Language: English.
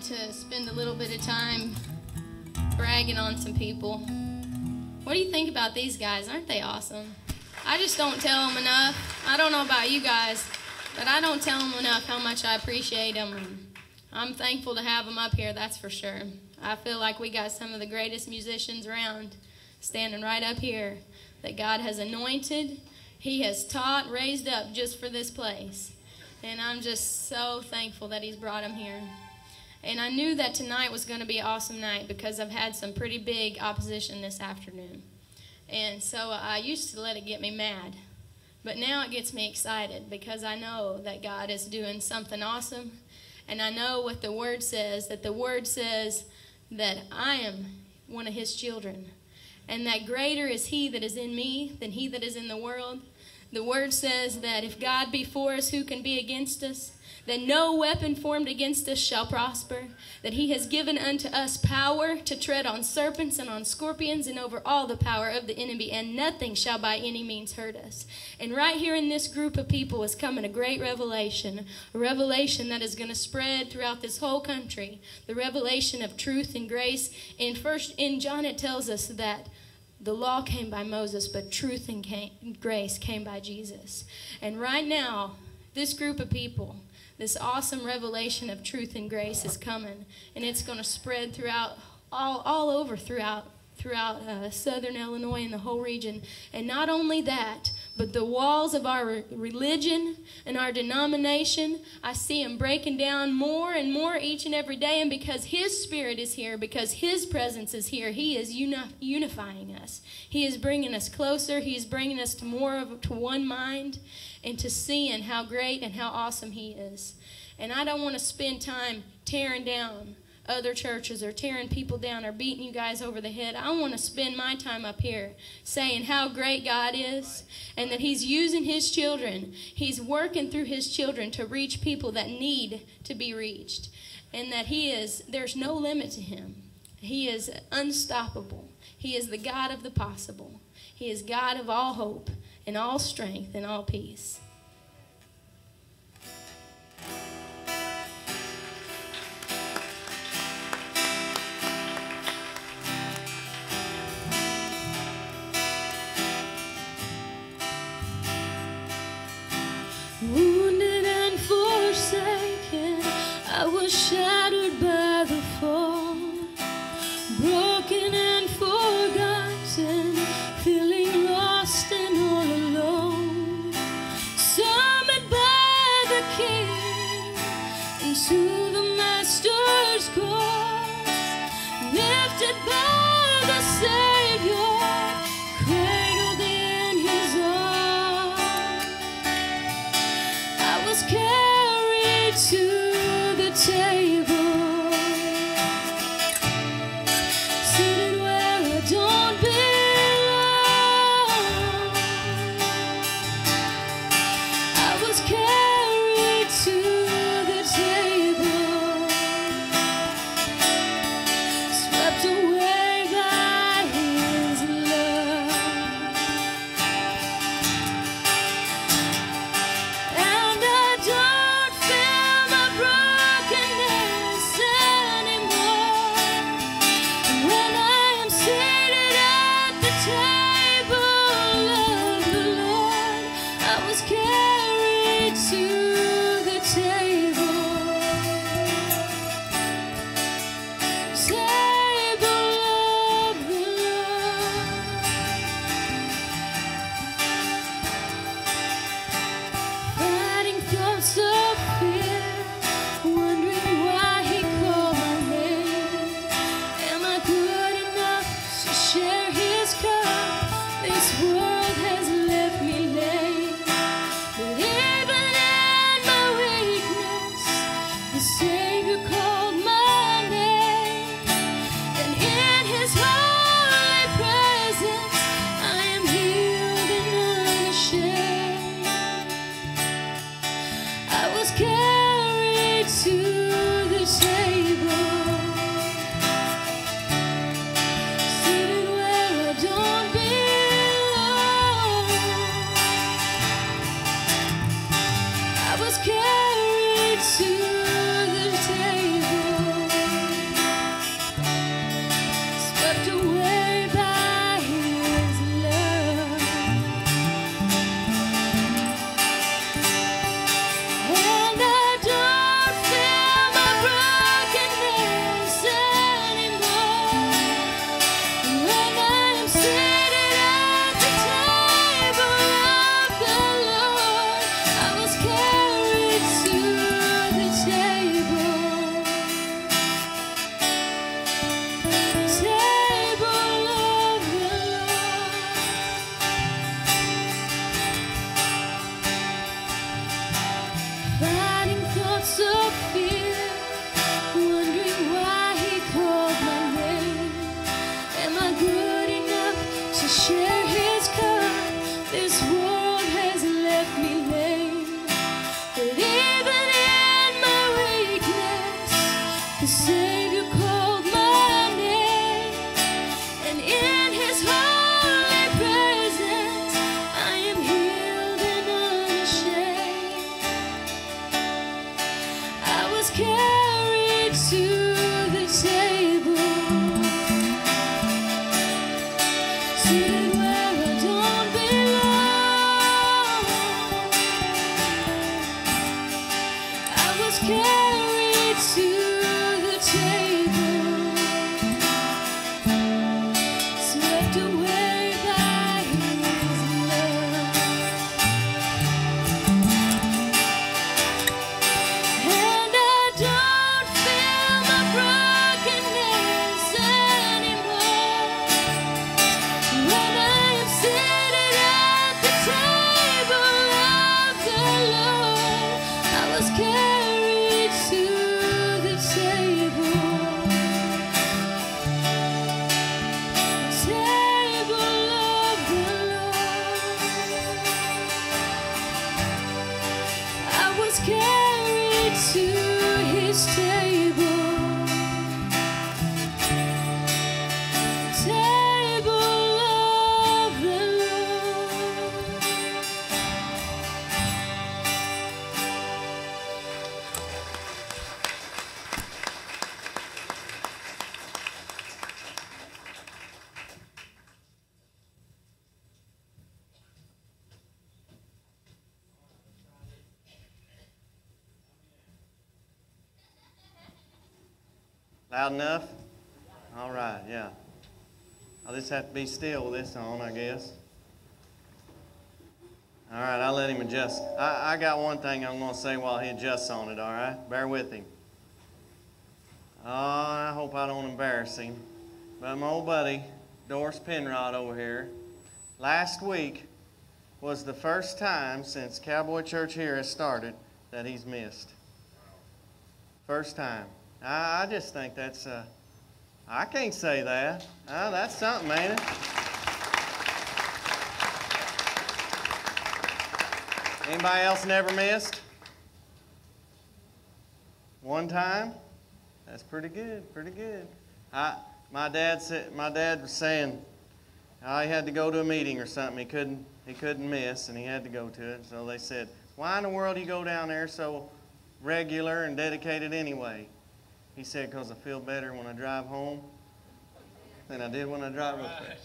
to spend a little bit of time bragging on some people. What do you think about these guys? Aren't they awesome? I just don't tell them enough. I don't know about you guys, but I don't tell them enough how much I appreciate them. I'm thankful to have them up here, that's for sure. I feel like we got some of the greatest musicians around standing right up here that God has anointed. He has taught, raised up just for this place. And I'm just so thankful that He's brought them here. And I knew that tonight was going to be an awesome night because I've had some pretty big opposition this afternoon. And so I used to let it get me mad. But now it gets me excited because I know that God is doing something awesome. And I know what the Word says, that the Word says that I am one of His children. And that greater is He that is in me than he that is in the world. The Word says that if God be for us, who can be against us? That no weapon formed against us shall prosper, that He has given unto us power to tread on serpents and on scorpions and over all the power of the enemy, and nothing shall by any means hurt us. And right here in this group of people is coming a great revelation, a revelation that is going to spread throughout this whole country, the revelation of truth and grace. In John it tells us that the law came by Moses, but truth and grace came by Jesus. And right now, this group of people, this awesome revelation of truth and grace is coming, and it's going to spread throughout all over throughout southern Illinois and the whole region. And not only that, but the walls of our religion and our denomination, I see them breaking down more and more each and every day. And because His Spirit is here, because His presence is here, He is unifying us. He is bringing us closer. He is bringing us to one mind and to seeing how great and how awesome He is. And I don't want to spend time tearing down other churches or tearing people down or beating you guys over the head. I want to spend my time up here saying how great God is and that He's using His children. He's working through His children to reach people that need to be reached. And that there's no limit to Him. He is unstoppable. He is the God of the possible. He is God of all hope and all strength and all peace. Wounded and forsaken, I was shattered by the fall. Broken and forgotten, feeling lost and all alone. Summoned by the King into the Master's course. Lifted by the Savior, cradled in His arms. I was carried to the table, seated where I don't belong. I was carried to the table, swept away by His love. And I don't feel my brokenness The Savior called my name, and in His holy presence I am healed and unashamed. I was carried to the table, seated where I don't belong. I was carried to the table, swept away by His love. And I don't feel my brokenness anymore when I am seated at the table of the Lord. I was carried to the table, of the Lord. I was carried to His table, of the Lord. Loud enough? All right, yeah. I'll just have to be still with this on, I guess. All right, I'll let him adjust. I got one thing I'm going to say while he adjusts on it, all right? Bear with him. Oh, I hope I don't embarrass him. But my old buddy, Doris Penrod over here, last week was the first time since Cowboy Church here has started that he's missed. First time. I just think that's, I can't say that. That's something, ain't it? Anybody else never missed? One time? That's pretty good, pretty good. My dad was saying he had to go to a meeting or something he couldn't miss, and he had to go to it. So they said, "Why in the world do you go down there so regular and dedicated anyway?" He said, "Because I feel better when I drive home than I did when I drive up there."